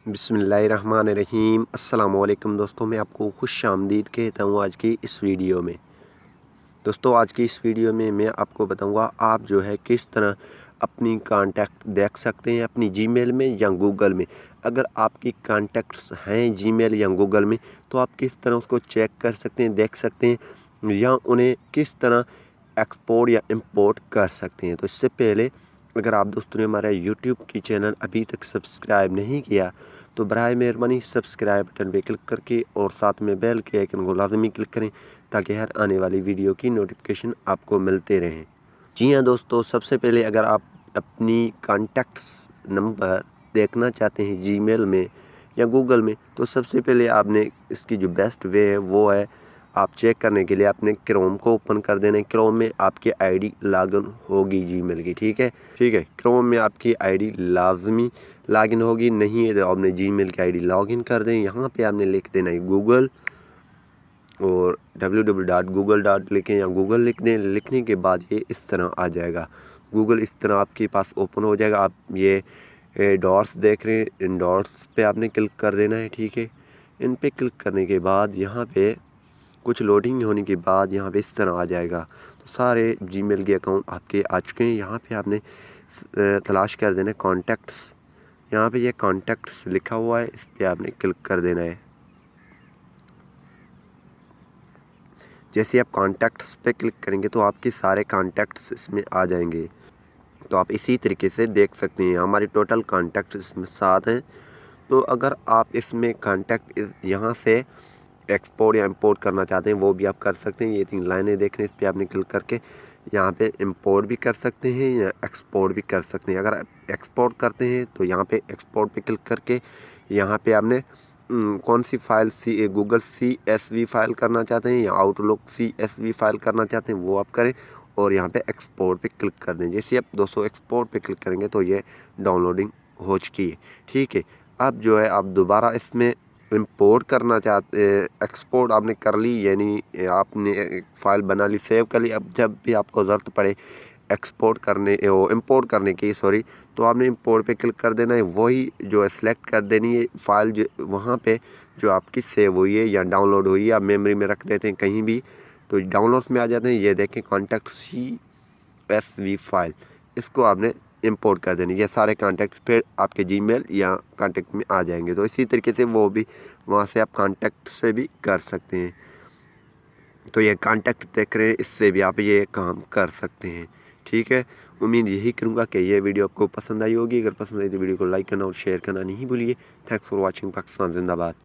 बिस्मिल्लाहिर्रहमानिर्रहीम। अस्सलाम वालेकुम दोस्तों, मैं आपको खुश आमदीद कहता हूँ आज की इस वीडियो में। दोस्तों आज की इस वीडियो में मैं आपको बताऊँगा आप जो है किस तरह अपनी कॉन्टैक्ट देख सकते हैं अपनी जीमेल में या गूगल में। अगर आपकी कॉन्टैक्ट्स हैं जीमेल या गूगल में तो आप किस तरह उसको चेक कर सकते हैं, देख सकते हैं या उन्हें किस तरह एक्सपोर्ट या इंपोर्ट कर सकते हैं। तो इससे पहले अगर आप दोस्तों ने हमारा यूट्यूब की चैनल अभी तक सब्सक्राइब नहीं किया तो बराए मेहरबानी सब्सक्राइब बटन पे क्लिक करके और साथ में बेल के आइकन को लाजमी क्लिक करें ताकि हर आने वाली वीडियो की नोटिफिकेशन आपको मिलते रहें। जी हाँ दोस्तों, सबसे पहले अगर आप अपनी कॉन्टैक्ट्स नंबर देखना चाहते हैं जीमेल में या गूगल में तो सबसे पहले आपने इसकी जो बेस्ट वे है वो है आप चेक करने के लिए अपने क्रोम को ओपन कर देना है। क्रोम में आपकी आईडी लॉगिन होगी जीमेल की, ठीक है। क्रोम में आपकी आईडी लाजमी लॉगिन होगी, नहीं है तो आपने जीमेल की आईडी लॉगिन कर दें। यहाँ पे आपने लिख देना है गूगल और www.google लिखें या गूगल लिख दें। लिखने के बाद ये इस तरह आ जाएगा, गूगल इस तरह आपके पास ओपन हो जाएगा। आप ये डॉट्स देख रहे हैं, इन डॉट्स पे आपने क्लिक कर देना है, ठीक है। इन पे क्लिक करने के बाद यहाँ पे कुछ लोडिंग होने के बाद यहाँ पे इस तरह आ जाएगा। तो सारे जीमेल के अकाउंट आपके आ चुके हैं। यहाँ पे आपने तलाश कर देना है कॉन्टैक्ट्स। यहाँ पे ये कॉन्टैक्ट्स लिखा हुआ है, इस पर आपने क्लिक कर देना है। जैसे आप कॉन्टैक्ट्स पे क्लिक करेंगे तो आपके सारे कॉन्टैक्ट्स इसमें आ जाएंगे। तो आप इसी तरीके से देख सकते हैं हमारे टोटल कॉन्टैक्ट्स इसमें 7 हैं। तो अगर आप इसमें कॉन्टैक्ट यहाँ से एक्सपोर्ट या इंपोर्ट करना चाहते हैं वो भी आप कर सकते हैं। ये 3 लाइनें देख रहे हैं, इस पर आपने क्लिक करके यहाँ पे इंपोर्ट भी कर सकते हैं या एक्सपोर्ट भी कर सकते हैं। अगर आप एक्सपोर्ट करते हैं तो यहाँ पे एक्सपोर्ट पे क्लिक करके यहाँ पे आपने कौन सी फाइल गूगल CSV फाइल करना चाहते हैं या आउटलुक CSV फाइल करना चाहते हैं वो आप करें और यहाँ पे एक्सपोर्ट पे क्लिक कर दें। जैसे आप दोस्तों एक्सपोर्ट पे क्लिक करेंगे तो ये डाउनलोडिंग हो चुकी है, ठीक है। अब जो है आप दोबारा इसमें इंपोर्ट करना चाहते, एक्सपोर्ट आपने कर ली यानी आपने एक फ़ाइल बना ली, सेव कर ली। अब जब भी आपको ज़रूरत पड़े एक्सपोर्ट करने वो इंपोर्ट करने की तो आपने इंपोर्ट पे क्लिक कर देना है। वही जो है सिलेक्ट कर देनी है फ़ाइल जो वहाँ पे जो आपकी सेव हुई है या डाउनलोड हुई है। आप मेमोरी में रख देते हैं कहीं भी तो डाउनलोड्स में आ जाते हैं। ये देखें कॉन्टैक्ट CSV फाइल, इसको आपने इंपोर्ट कर देनी। ये सारे कॉन्टैक्ट्स फिर आपके जीमेल या कॉन्टैक्ट में आ जाएंगे। तो इसी तरीके से वो भी वहाँ से आप कॉन्टैक्ट से भी कर सकते हैं। तो ये कॉन्टैक्ट देख रहे हैं, इससे भी आप ये काम कर सकते हैं, ठीक है। उम्मीद यही करूँगा कि ये वीडियो आपको पसंद आई होगी। अगर पसंद आई तो वीडियो को लाइक करना और शेयर करना नहीं भूलिए। Thanks for watching. पाकिस्तान जिंदाबाद।